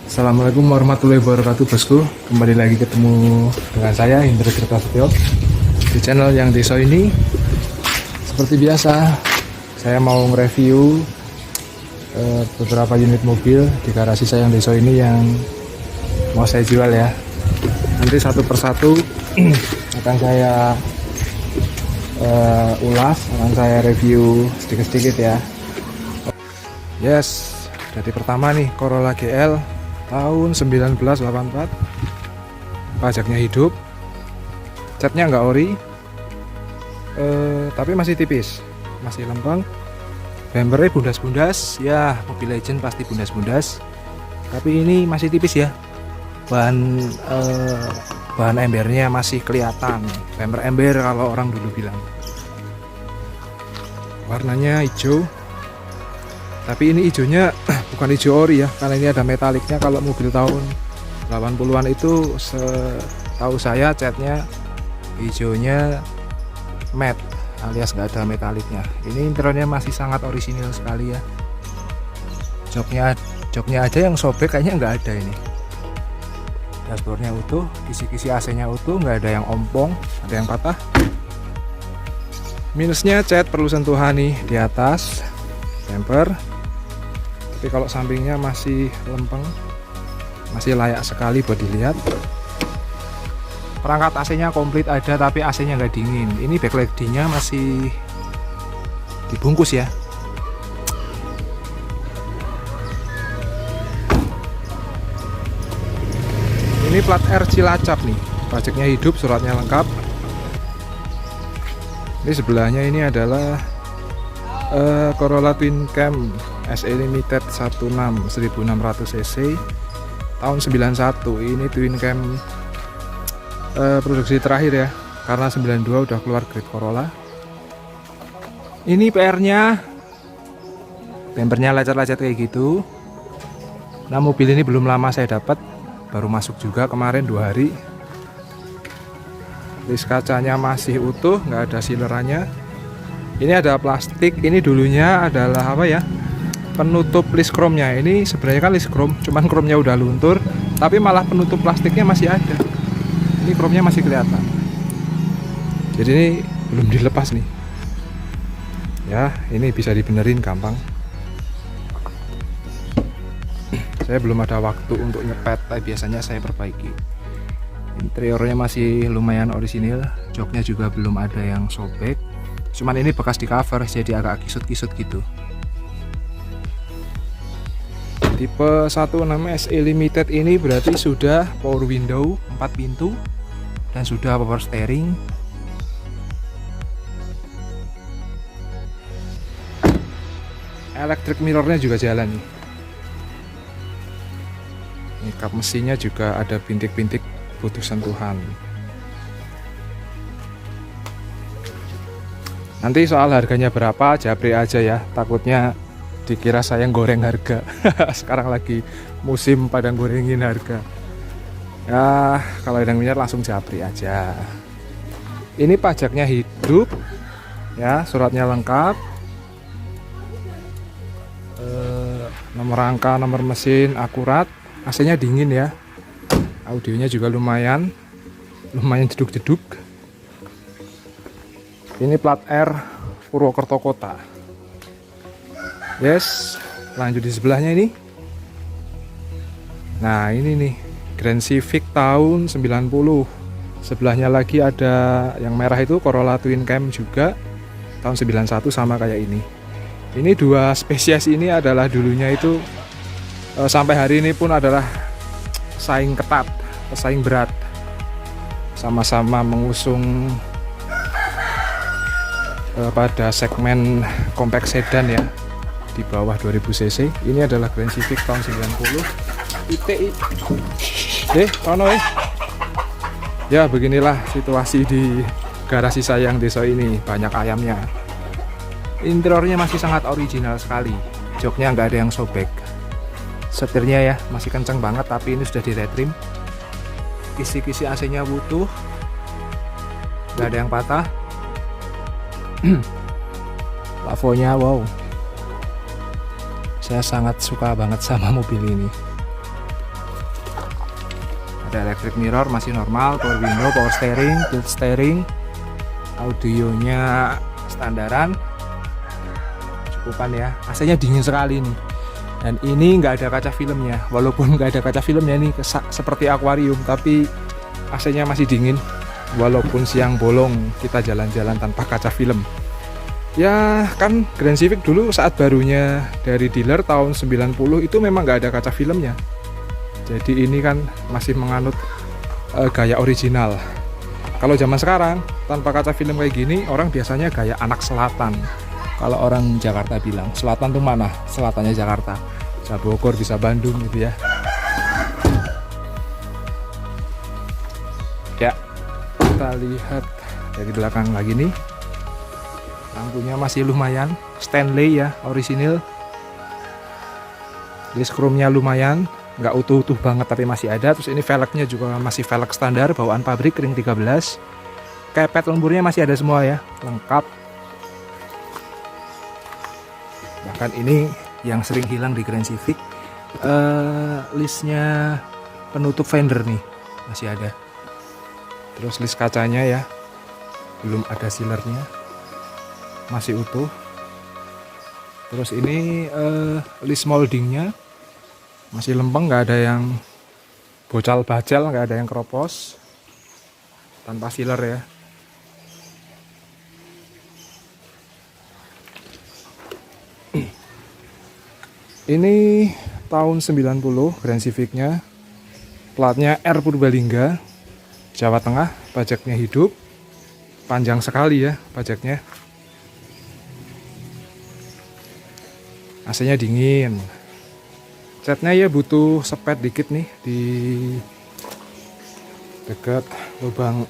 Assalamualaikum warahmatullahi wabarakatuh bosku. Kembali lagi ketemu dengan saya Hendra Tirtasetyo di channel Yang Deso ini. Seperti biasa saya mau nge-review beberapa unit mobil di garasi saya Yang Deso ini yang mau saya jual ya. Nanti satu persatu akan saya ulas, akan saya review sedikit-sedikit ya. Yes, jadi pertama nih Corolla GL tahun 1984, pajaknya hidup, catnya nggak ori, tapi masih tipis, masih lempeng, bempernya bundas-bundas ya, mobil legend pasti bundas-bundas, tapi ini masih tipis ya, bahan embernya masih kelihatan, bemper ember kalau orang dulu bilang. Warnanya hijau, tapi ini hijaunya bukan hijau ori ya, karena ini ada metaliknya. Kalau mobil tahun 80-an itu setahu saya catnya hijaunya matte alias nggak ada metaliknya. Ini interiornya masih sangat orisinil sekali ya. Joknya aja yang sobek kayaknya nggak ada ini. Dashboardnya utuh, kisi-kisi AC-nya utuh, nggak ada yang ompong, ada yang patah. Minusnya cat perlu sentuhan nih di atas bumper. Tapi kalau sampingnya masih lempeng, masih layak sekali buat dilihat. Perangkat AC-nya komplit ada, tapi AC-nya nggak dingin. Ini backlight D-nya masih dibungkus ya. Ini plat R Cilacap nih, pajaknya hidup, suratnya lengkap. Ini sebelahnya ini adalah Corolla Twin Cam SE Limited 16 1600 cc tahun 91. Ini Twin Cam produksi terakhir ya, karena 92 udah keluar grade Corolla. Ini PR-nya, bempernya lecet-lecet kayak gitu. Nah, mobil ini belum lama saya dapat, baru masuk juga kemarin 2 hari. List kacanya masih utuh, nggak ada silerannya. Ini ada plastik, ini dulunya adalah apa ya, penutup list chrome-nya. Ini sebenarnya kan list chrome, cuman chrome-nya udah luntur, tapi malah penutup plastiknya masih ada. Ini chrome-nya masih kelihatan. Jadi ini belum dilepas nih. Ya, ini bisa dibenerin gampang. Saya belum ada waktu untuk nyepet, tapi biasanya saya perbaiki. Interiornya masih lumayan orisinil, joknya juga belum ada yang sobek. Cuman ini bekas di cover, jadi agak kisut-kisut gitu. Tipe 16 SE Limited ini berarti sudah power window 4 pintu dan sudah power steering. Electric mirrornya juga jalan nih. Ini kap mesinnya juga ada bintik-bintik butuh sentuhan. Nanti soal harganya berapa, japri aja ya, takutnya dikira saya goreng harga. Sekarang lagi musim pada gorengin harga ya, kalau yang minyak langsung japri aja. Ini pajaknya hidup ya, suratnya lengkap, nomor rangka, nomor mesin akurat, AC-nya dingin ya, audionya juga lumayan jeduk-jeduk. Ini plat R Purwokerto Kota. Yes, lanjut di sebelahnya ini. Nah, ini nih Grand Civic tahun 90. Sebelahnya lagi ada yang merah itu Corolla Twin Cam juga tahun 91, sama kayak ini. Ini dua spesies ini adalah dulunya itu sampai hari ini pun adalah saing ketat, saing berat. Sama-sama mengusung pada segmen compact sedan ya, di bawah 2000 cc. Ini adalah Grand Civic tahun 90. ITI. Ya, beginilah situasi di garasi saya Yang Deso ini, banyak ayamnya. Interiornya masih sangat original sekali. Joknya nggak ada yang sobek. Setirnya ya masih kencang banget, tapi ini sudah di retrim. Kisi-kisi AC-nya butuh, nggak ada yang patah. Lavonya wow, saya sangat suka banget sama mobil ini. ada electric mirror masih normal, power window, power steering, tilt steering, audionya standaran, cukupan ya. AC-nya dingin sekali nih. Dan ini nggak ada kaca filmnya, walaupun nggak ada kaca filmnya nih seperti akuarium, tapi AC-nya masih dingin. Walaupun siang bolong kita jalan-jalan tanpa kaca film. Ya kan Grand Civic dulu saat barunya dari dealer tahun 90 itu memang nggak ada kaca filmnya. Jadi ini kan masih menganut gaya original. Kalau zaman sekarang tanpa kaca film kayak gini, orang biasanya gaya anak selatan. Kalau orang Jakarta bilang, selatan tuh mana? Selatannya Jakarta. Bisa Bogor, bisa Bandung gitu ya. Ya, kita lihat dari belakang lagi nih. Lampunya masih lumayan, Stanley ya, orisinil. List chrome-nya lumayan, nggak utuh-utuh banget tapi masih ada. Terus ini velgnya juga masih velg standar, bawaan pabrik ring 13. Kepet lemburnya masih ada semua ya, lengkap. Bahkan ini yang sering hilang di Grand Civic, listnya penutup fender nih masih ada. Terus list kacanya ya, belum ada sealernya, masih utuh. Terus ini list moldingnya masih lempeng, nggak ada yang bocal-bacel, nggak ada yang keropos, tanpa sealer ya. Ini tahun 90 Grand Civic-nya, platnya R Purbalingga, Jawa Tengah, pajaknya hidup, panjang sekali ya pajaknya. AC-nya dingin. Catnya ya butuh sepet dikit nih di dekat lubang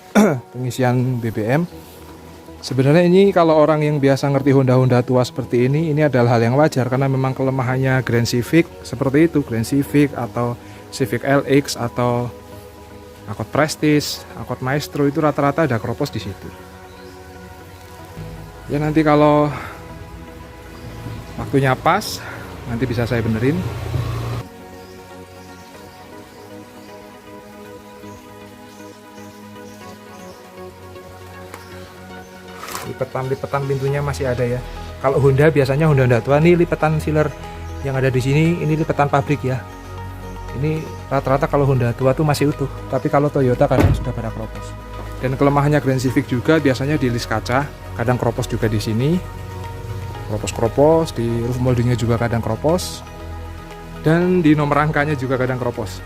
pengisian BBM. Sebenarnya ini kalau orang yang biasa ngerti Honda tua seperti ini adalah hal yang wajar karena memang kelemahannya Grand Civic seperti itu. Grand Civic atau Civic LX atau Accord Prestige, Accord Maestro itu rata-rata ada keropos di situ. Ya nanti kalau waktunya pas, nanti bisa saya benerin. Lipetan pintunya masih ada ya. Kalau Honda biasanya Honda tua nih lipetan sealer yang ada di sini ini lipetan pabrik ya. Ini rata-rata kalau Honda tua tuh masih utuh, tapi kalau Toyota kadang sudah pada keropos. Dan kelemahannya Grand Civic juga biasanya di list kaca, kadang keropos juga di sini. Keropos-keropos, di roof moldingnya juga kadang keropos. Dan di nomor rangkanya juga kadang keropos.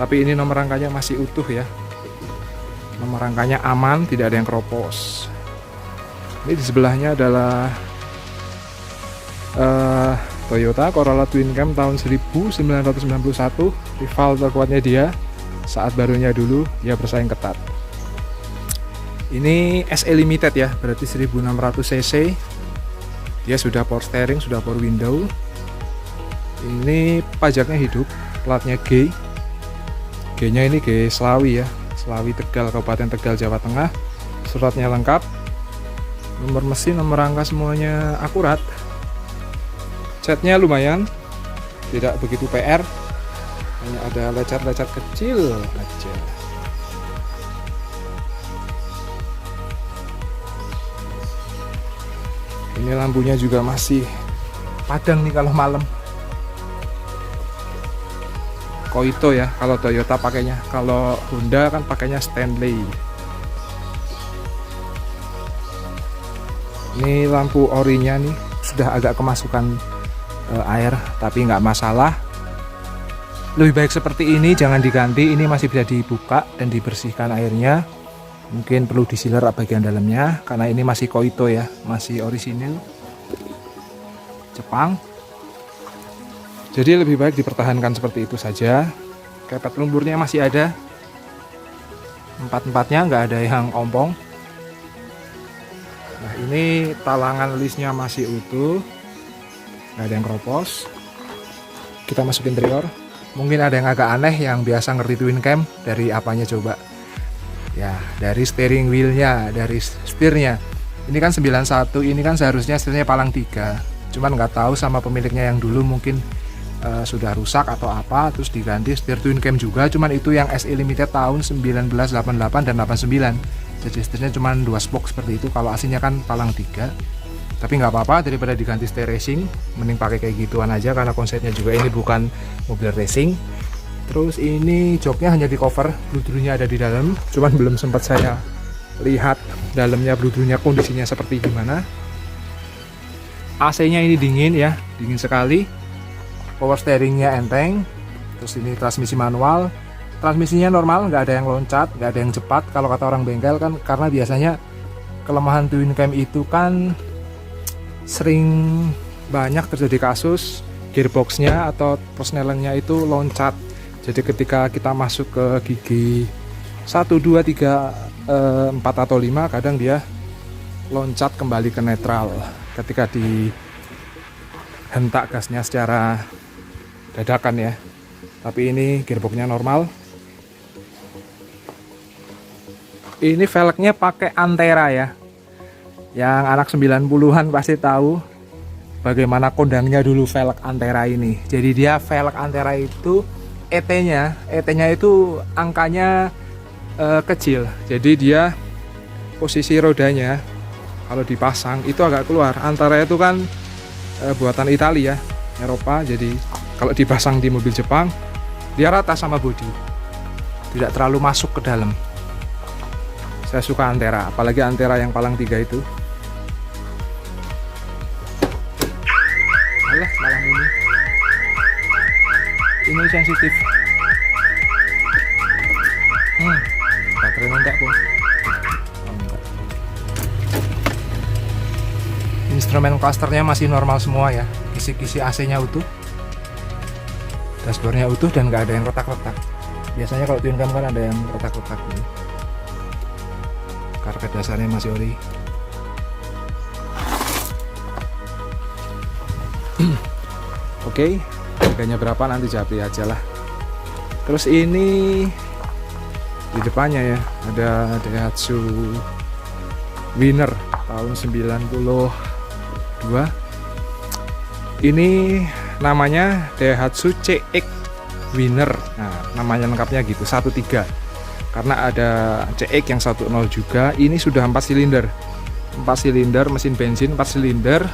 Tapi ini nomor rangkanya masih utuh ya. Nomor rangkanya aman, tidak ada yang keropos. Ini di sebelahnya adalah Toyota Corolla Twin Cam tahun 1991, rival terkuatnya dia saat barunya dulu, dia bersaing ketat. Ini SE Limited ya, berarti 1600 cc. Dia sudah power steering, sudah power window. Ini pajaknya hidup, platnya G. G-nya ini G Slawi ya, Slawi Tegal, Kabupaten Tegal, Jawa Tengah. Suratnya lengkap. Nomor mesin, nomor rangka semuanya akurat. Catnya lumayan, tidak begitu PR, hanya ada lecet-lecet kecil aja. Ini lampunya juga masih padang nih kalau malam. Koito ya kalau Toyota pakainya, kalau Honda kan pakainya Stanley. Ini lampu orinya nih sudah agak kemasukan air, tapi nggak masalah. Lebih baik seperti ini, jangan diganti. Ini masih bisa dibuka dan dibersihkan airnya. Mungkin perlu disiler bagian dalamnya karena ini masih Koito ya, masih orisinil Jepang. Jadi lebih baik dipertahankan seperti itu saja. Kepet lumpurnya masih ada, empat-empatnya nggak ada yang ompong. Nah ini talangan listnya masih utuh, nggak ada yang keropos. Kita masuk interior. Mungkin ada yang agak aneh yang biasa ngerti twin cam, dari apanya coba? Ya dari steering wheelnya, dari setirnya. Ini kan 91, ini kan seharusnya setirnya palang 3. Cuman nggak tahu sama pemiliknya yang dulu mungkin sudah rusak atau apa, terus diganti setir twin cam juga, cuman itu yang SE limited tahun 1988 dan 89. Jadi setirnya cuma 2 spoke seperti itu. Kalau aslinya kan palang 3. Tapi nggak apa-apa, daripada diganti setir racing mending pakai kayak gituan aja, karena konsepnya juga ini bukan mobil racing. Terus ini joknya hanya di cover, bludrunya ada di dalam, cuman belum sempat saya lihat dalamnya bludrunya kondisinya seperti gimana. AC nya ini dingin ya, dingin sekali. Power steeringnya enteng. Terus ini transmisi manual, transmisinya normal, nggak ada yang loncat, nggak ada yang cepat kalau kata orang bengkel kan, karena biasanya kelemahan twin cam itu kan sering banyak terjadi kasus gearboxnya atau persnelengnya itu loncat. Jadi ketika kita masuk ke gigi 1, 2, 3, 4 atau 5, kadang dia loncat kembali ke netral ketika dihentak gasnya secara dadakan ya. Tapi ini gearboxnya normal. Ini velgnya pakai Antera ya. Yang anak 90-an pasti tahu bagaimana kondangnya dulu velg Antera ini. Jadi dia velg Antera itu ET-nya itu angkanya kecil. Jadi dia posisi rodanya kalau dipasang itu agak keluar. Antara itu kan buatan Italia, Eropa. Jadi kalau dipasang di mobil Jepang dia rata sama bodi, tidak terlalu masuk ke dalam. Saya suka Antera, apalagi Antera yang palang 3 itu. Alah, malah ini sensitif. Baterai enggak pun. Instrumen clusternya masih normal semua ya, kisi-kisi AC-nya utuh, dashboardnya utuh dan nggak ada yang retak-retak. Biasanya kalau twin cam kan ada yang retak-retak gitu. Karpet dasarnya masih ori. Oke, harganya berapa nanti japri aja lah. Terus ini di depannya ya ada Daihatsu Winner tahun 92. Ini namanya Daihatsu CX Winner. Nah, namanya lengkapnya gitu, 13. Karena ada CX yang 10 juga. Ini sudah 4 silinder. 4 silinder mesin bensin 4 silinder.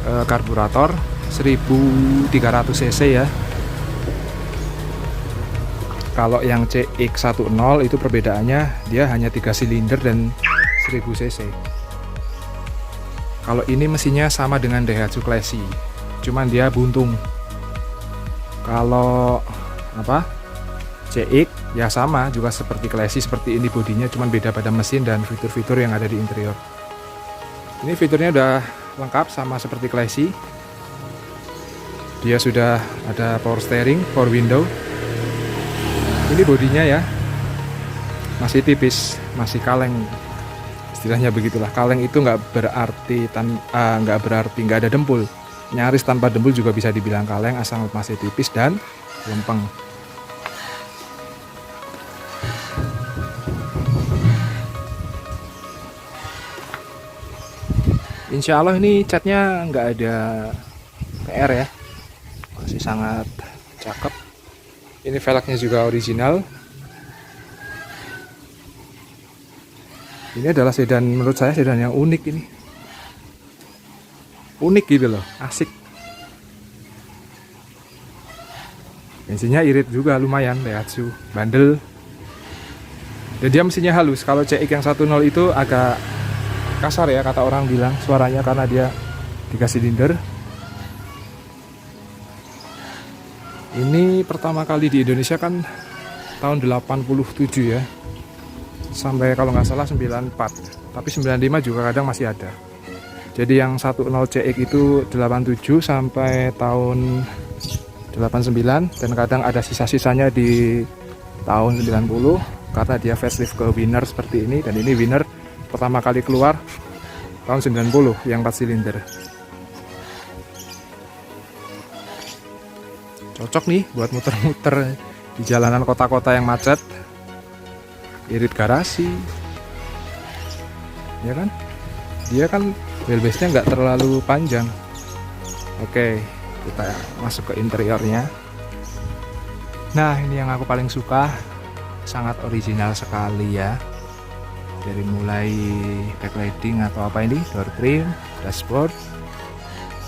Karburator 1300 cc ya. Kalau yang CX10 itu perbedaannya dia hanya 3 silinder dan 1000 cc. Kalau ini mesinnya sama dengan Daihatsu Classy, cuman dia buntung. Kalau CX ya sama juga seperti Classy, seperti ini bodinya, cuman beda pada mesin dan fitur-fitur yang ada di interior. Ini fiturnya udah lengkap sama seperti Classy. Dia sudah ada power steering, power window. Ini bodinya ya masih tipis, masih kaleng, istilahnya begitulah. Kaleng itu nggak berarti nggak ada dempul. Nyaris tanpa dempul juga bisa dibilang kaleng, asal masih tipis dan lempeng. Insya Allah ini catnya nggak ada PR ya, masih sangat cakep. Ini velgnya juga original. Ini adalah sedan, menurut saya sedan yang unik ini. Unik gitu loh, asik. Bensinnya irit juga lumayan, Daihatsu, bandel. Dan dia mesinnya halus. Kalau CX yang 10 itu agak kasar ya, kata orang bilang suaranya, karena dia 3 silinder. Ini pertama kali di Indonesia kan tahun 87 ya, sampai kalau nggak salah 94, tapi 95 juga kadang masih ada. Jadi yang 10 CX itu 87 sampai tahun 89, dan kadang ada sisa-sisanya di tahun 90 karena dia facelift ke Winner seperti ini. Dan ini Winner pertama kali keluar tahun 90 yang 4 silinder. Cocok nih buat muter-muter di jalanan kota-kota yang macet, irit garasi ya kan. Dia kan wheelbase-nya nggak terlalu panjang. Oke, Kita masuk ke interiornya. Nah, ini yang aku paling suka, sangat original sekali ya. Dari mulai backlighting atau apa ini, door trim, dashboard,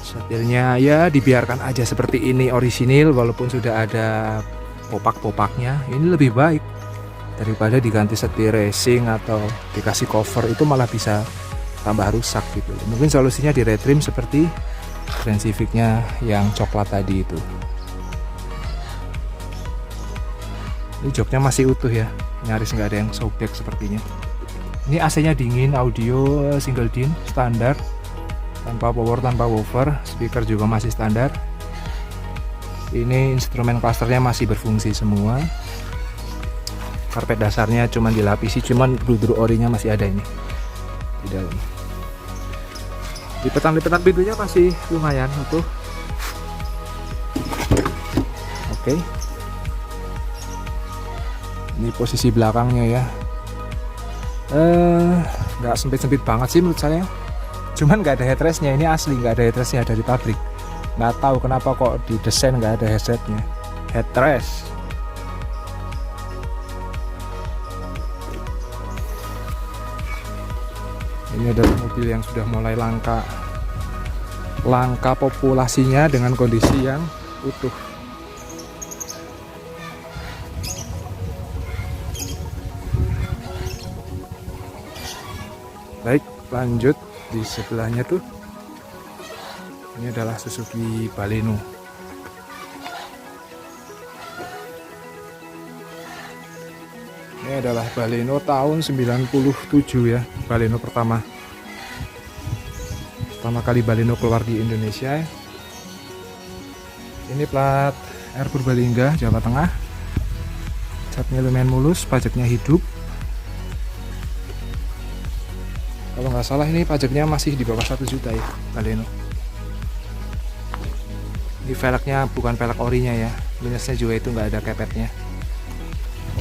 setirnya ya dibiarkan aja seperti ini orisinil, walaupun sudah ada popak-popaknya. Ini lebih baik daripada diganti setir racing atau dikasih cover, itu malah bisa tambah rusak gitu. Mungkin solusinya di retrim seperti Grand Civic-nya yang coklat tadi itu. Ini joknya masih utuh ya, nyaris nggak ada yang sobek sepertinya. Ini AC-nya dingin, audio single din standar, tanpa power, tanpa woofer, speaker juga masih standar. Ini instrumen clusternya masih berfungsi semua. Karpet dasarnya cuman dilapisi, cuman bludru orinya masih ada ini di dalam. Lipetan-lipetan pintunya masih lumayan utuh. Oke. Ini posisi belakangnya ya. Nggak sempit-sempit banget sih menurut saya. Cuman nggak ada headrestnya, ini asli nggak ada headrestnya dari pabrik. Nggak tahu kenapa kok didesain nggak ada headsetnya. Headrest. Ini adalah mobil yang sudah mulai langka populasinya dengan kondisi yang utuh. Baik, lanjut di sebelahnya tuh. Ini adalah Suzuki Baleno. Ini adalah Baleno tahun 97 ya, Baleno pertama kali Baleno keluar di Indonesia. Ini plat R Purbalingga, Jawa Tengah. Catnya lumayan mulus, pajaknya hidup. Kalau nggak salah ini pajaknya masih di bawah 1 juta ya, Baleno. Ini velgnya bukan velg orinya ya, minusnya juga itu nggak ada kepetnya.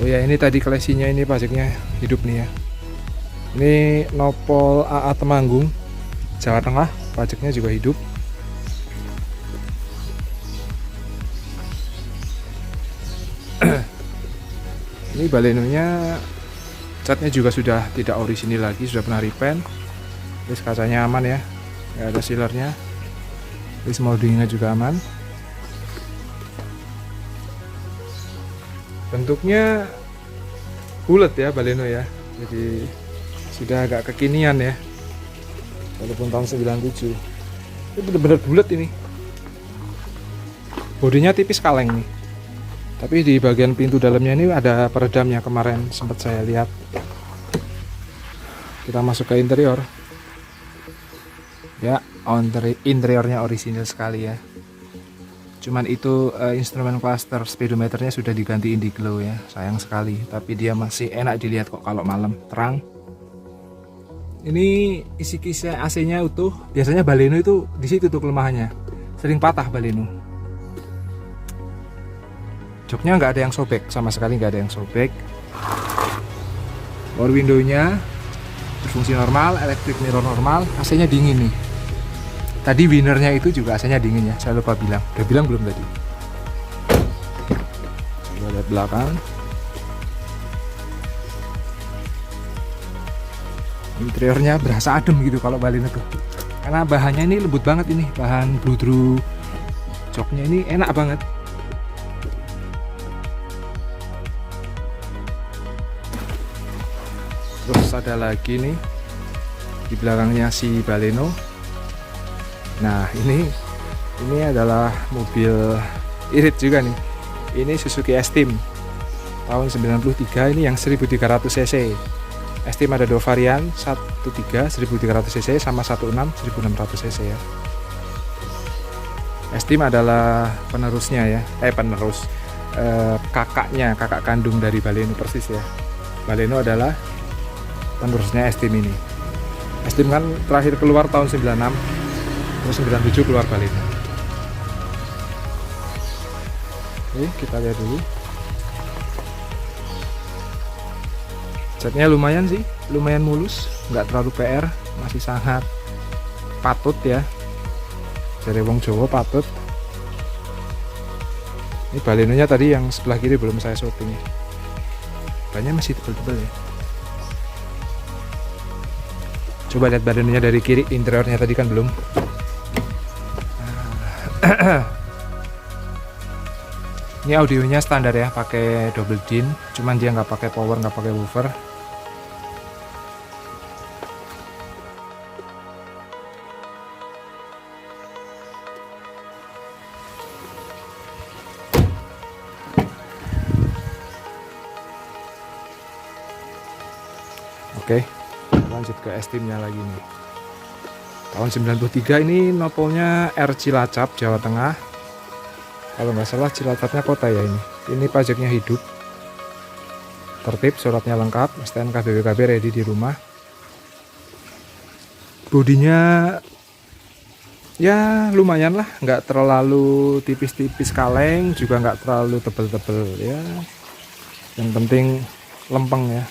Oh ya, ini tadi klasinya ini pajaknya hidup nih ya. Ini Nopol AA Temanggung, Jawa Tengah, pajaknya juga hidup. Ini Balenonya catnya juga sudah tidak orisinil lagi, sudah pernah repaint. Terus kacanya aman ya, nggak ada sealernya. Terus moldingnya juga aman. Bentuknya bulat ya Baleno ya, jadi sudah agak kekinian ya, walaupun tahun 97. Ini benar-benar bulat ini. Bodinya tipis kaleng nih, tapi di bagian pintu dalamnya ini ada peredamnya, kemarin sempat saya lihat. Kita masuk ke interior ya. Interiornya orisinil sekali ya. Cuman itu instrumen cluster speedometernya sudah diganti Indiglo ya, sayang sekali. Tapi dia masih enak dilihat kok kalau malam terang. Ini isi kisah AC-nya utuh. Biasanya Baleno itu di situ tuh kelemahannya, sering patah Baleno. Joknya nggak ada yang sobek, sama sekali nggak ada yang sobek. Power window-nya berfungsi normal, electric mirror normal, AC-nya dingin nih. Tadi winnernya itu juga AC-nya dingin ya, saya lupa bilang. Udah bilang belum tadi? Coba lihat belakang. Interiornya berasa adem gitu kalau Baleno tuh. Karena bahannya ini lembut banget ini, bahan bludru. Joknya ini enak banget. Terus ada lagi nih di belakangnya si Baleno. Nah, ini adalah mobil irit juga nih. Ini Suzuki S-Team tahun 93, ini yang 1300 cc. S-Team ada dua varian, 13 1300 cc sama 16 1600 cc ya. S-Team adalah penerusnya ya, kakak kandung dari Baleno persis ya. Baleno adalah penerusnya S-Team ini. S-Team kan terakhir keluar tahun 96. Terus 97 keluar Baleno. Oke, kita lihat dulu. Catnya lumayan sih, lumayan mulus, nggak terlalu PR, masih sangat patut ya. Dari wong Jawa patut. Ini balenonya tadi yang sebelah kiri belum saya syuting, bannya masih tebel-tebel ya. Coba lihat balenonya dari kiri, interiornya tadi kan belum. Ini audionya standar ya, pakai double din, cuman dia nggak pakai power, nggak pakai woofer. Oke, lanjut ke estimnya lagi nih. Tahun 93 ini nopolnya R Cilacap, Jawa Tengah. Kalau nggak salah Cilacapnya kota ya ini. Ini pajaknya hidup, tertib, suratnya lengkap, STNK BPKB ready di rumah. Bodinya ya lumayan lah, nggak terlalu tipis-tipis kaleng, juga nggak terlalu tebel-tebel ya. Yang penting lempeng ya.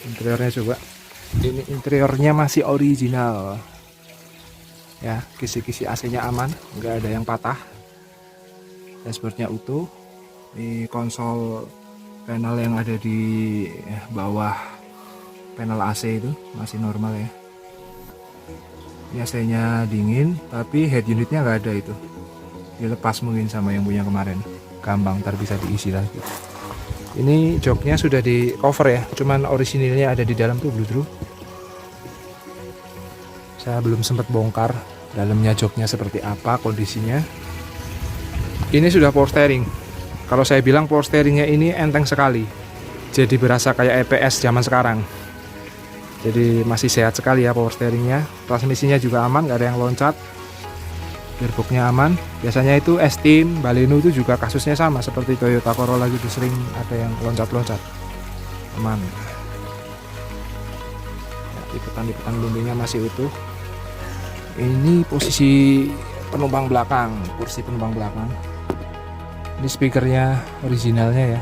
Interiornya coba, ini interiornya masih original ya, kisi-kisi AC-nya aman, nggak ada yang patah, dashboardnya utuh. Ini konsol panel yang ada di bawah panel AC itu masih normal ya. Ini AC-nya dingin, tapi head unitnya nggak ada, itu dilepas mungkin sama yang punya kemarin, gampang, ntar bisa diisi lagi. Ini joknya sudah di cover ya, cuman orisinilnya ada di dalam tuh bludru. Saya belum sempat bongkar dalamnya joknya seperti apa kondisinya. Ini sudah power steering. Kalau saya bilang power steeringnya ini enteng sekali, jadi berasa kayak EPS zaman sekarang. Jadi masih sehat sekali ya power steeringnya. Transmisinya juga aman, nggak ada yang loncat. Gearboxnya aman. Biasanya itu Esteem, Baleno itu juga kasusnya sama seperti Toyota Corolla gitu, sering ada yang loncat-loncat. Aman. Ya, lipetan-lipetan lumingnya masih utuh. Ini posisi penumpang belakang, kursi penumpang belakang. Ini speakernya originalnya ya.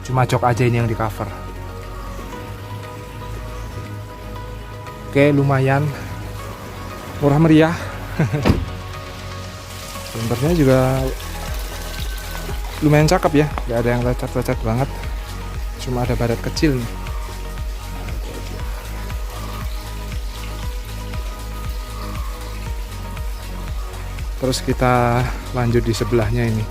Cuma jok aja ini yang di cover. Oke, lumayan murah meriah. Bumpernya juga lumayan cakep ya, nggak ada yang lecet-lecet banget, cuma ada baret kecil nih. Terus kita lanjut di sebelahnya ini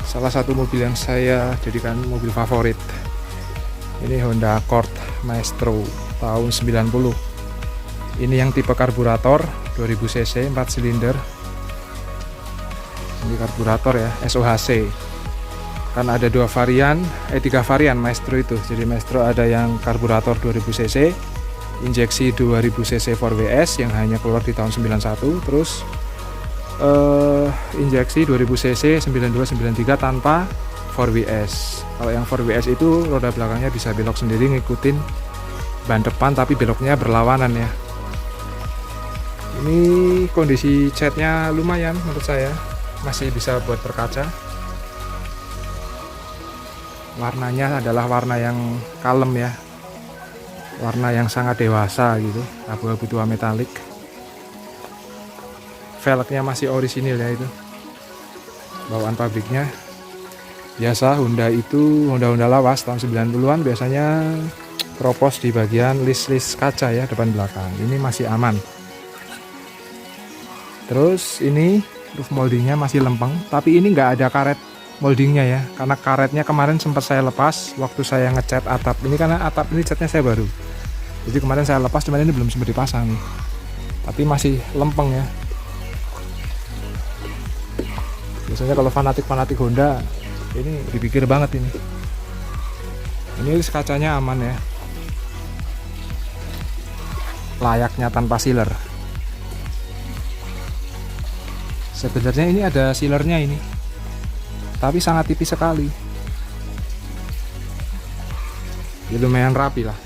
salah satu mobil yang saya jadikan mobil favorit. Ini Honda Accord Maestro tahun 90. Ini yang tipe karburator 2000 cc 4 silinder. Ini karburator ya, SOHC. Kan ada 3 varian Maestro itu. Jadi Maestro ada yang karburator 2000 cc, injeksi 2000 cc 4WS yang hanya keluar di tahun 91, terus injeksi 2000 cc 9293 tanpa 4WS. Kalau yang 4WS itu roda belakangnya bisa belok sendiri ngikutin ban depan, tapi beloknya berlawanan ya. Ini kondisi catnya lumayan menurut saya, masih bisa buat berkaca. Warnanya adalah warna yang kalem ya, warna yang sangat dewasa gitu, abu-abu tua metalik. Velgnya masih orisinil ya, itu bawaan pabriknya. Biasa Honda itu, Honda lawas tahun 90-an biasanya propos di bagian list kaca ya, depan belakang. Ini masih aman. Terus ini roof moldingnya masih lempeng, tapi ini nggak ada karet moldingnya ya, karena karetnya kemarin sempat saya lepas waktu saya ngecat atap ini, karena atap ini catnya saya baru, jadi kemarin saya lepas, cuman ini belum sempat dipasang nih, tapi masih lempeng ya. Biasanya kalau fanatik Honda ini dipikir banget ini. Ini kacanya aman ya, layaknya tanpa sealer. Sebenarnya ini ada sealernya ini, tapi sangat tipis sekali. Ya lumayan rapi lah.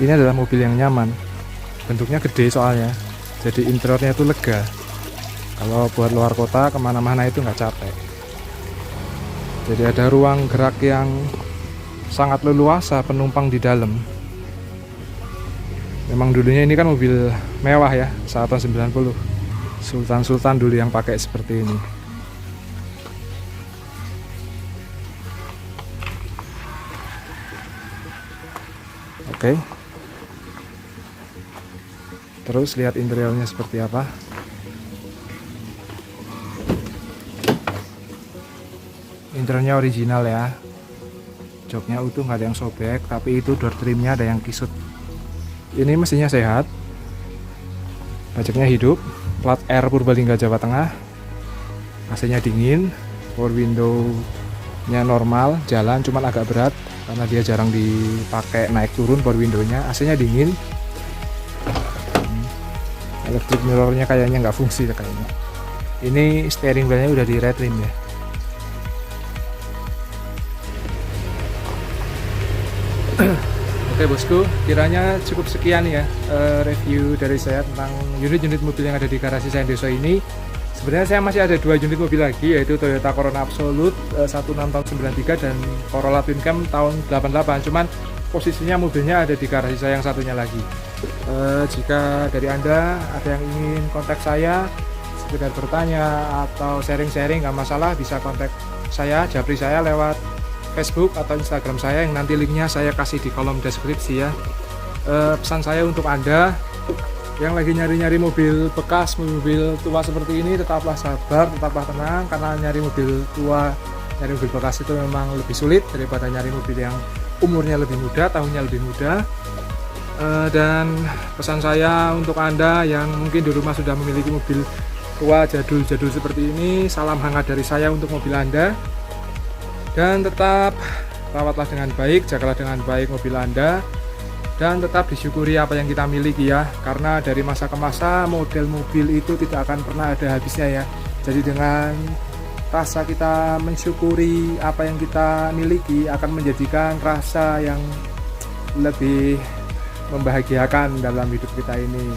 Ini adalah mobil yang nyaman. Bentuknya gede soalnya, jadi interiornya itu lega. Kalau buat luar kota kemana-mana itu nggak capek. Jadi ada ruang gerak yang sangat leluasa, penumpang di dalam. Memang dulunya ini kan mobil mewah ya, saat tahun 90. Sultan-sultan dulu yang pakai seperti ini. Oke. Terus lihat interiornya seperti apa. Interiornya original ya. Joknya utuh, nggak ada yang sobek, tapi itu door trimnya ada yang kisut. Ini mesinnya sehat, pajaknya hidup, plat R Purbalingga Jawa Tengah, AC-nya dingin, power window-nya normal, jalan cuman agak berat karena dia jarang dipakai naik turun power window-nya. AC-nya dingin, electric mirror-nya kayaknya nggak fungsi kayaknya. Ini steering wheel-nya udah di red rim ya. Oke bosku, kiranya cukup sekian ya review dari saya tentang unit-unit mobil yang ada di garasi saya Deso ini. Sebenarnya saya masih ada 2 unit mobil lagi, yaitu Toyota Corolla Absolute 16 tahun 93 dan Corolla Twin Cam tahun 88. Cuman posisinya mobilnya ada di garasi saya yang satunya lagi. Jika dari Anda ada yang ingin kontak saya, sekedar bertanya atau sharing-sharing, nggak masalah, bisa kontak saya, japri saya lewat Facebook atau Instagram saya yang nanti linknya saya kasih di kolom deskripsi ya. Pesan saya untuk Anda yang lagi nyari-nyari mobil bekas, mobil tua seperti ini, tetaplah sabar, tetaplah tenang, karena nyari mobil tua, nyari mobil bekas itu memang lebih sulit daripada nyari mobil yang umurnya lebih muda, tahunnya lebih muda. Dan pesan saya untuk Anda yang mungkin di rumah sudah memiliki mobil tua jadul-jadul seperti ini, salam hangat dari saya untuk mobil Anda. Dan tetap rawatlah dengan baik, jagalah dengan baik mobil Anda, dan tetap disyukuri apa yang kita miliki ya, karena dari masa ke masa model mobil itu tidak akan pernah ada habisnya ya. Jadi dengan rasa kita mensyukuri apa yang kita miliki akan menjadikan rasa yang lebih membahagiakan dalam hidup kita ini.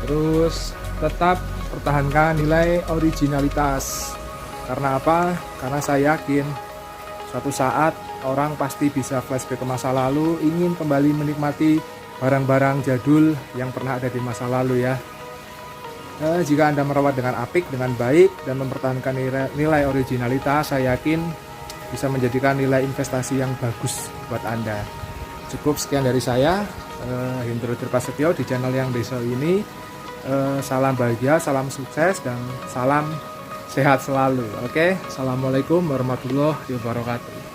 Terus tetap pertahankan nilai originalitas. Karena apa? Karena saya yakin suatu saat orang pasti bisa flashback ke masa lalu, ingin kembali menikmati barang-barang jadul yang pernah ada di masa lalu ya. Jika Anda merawat dengan apik, dengan baik, dan mempertahankan nilai originalitas, saya yakin bisa menjadikan nilai investasi yang bagus buat Anda. Cukup sekian dari saya, Hendro Prasetyo di channel yang Deso ini. Salam bahagia, salam sukses, dan salam sehat selalu. Oke, assalamualaikum warahmatullahi wabarakatuh.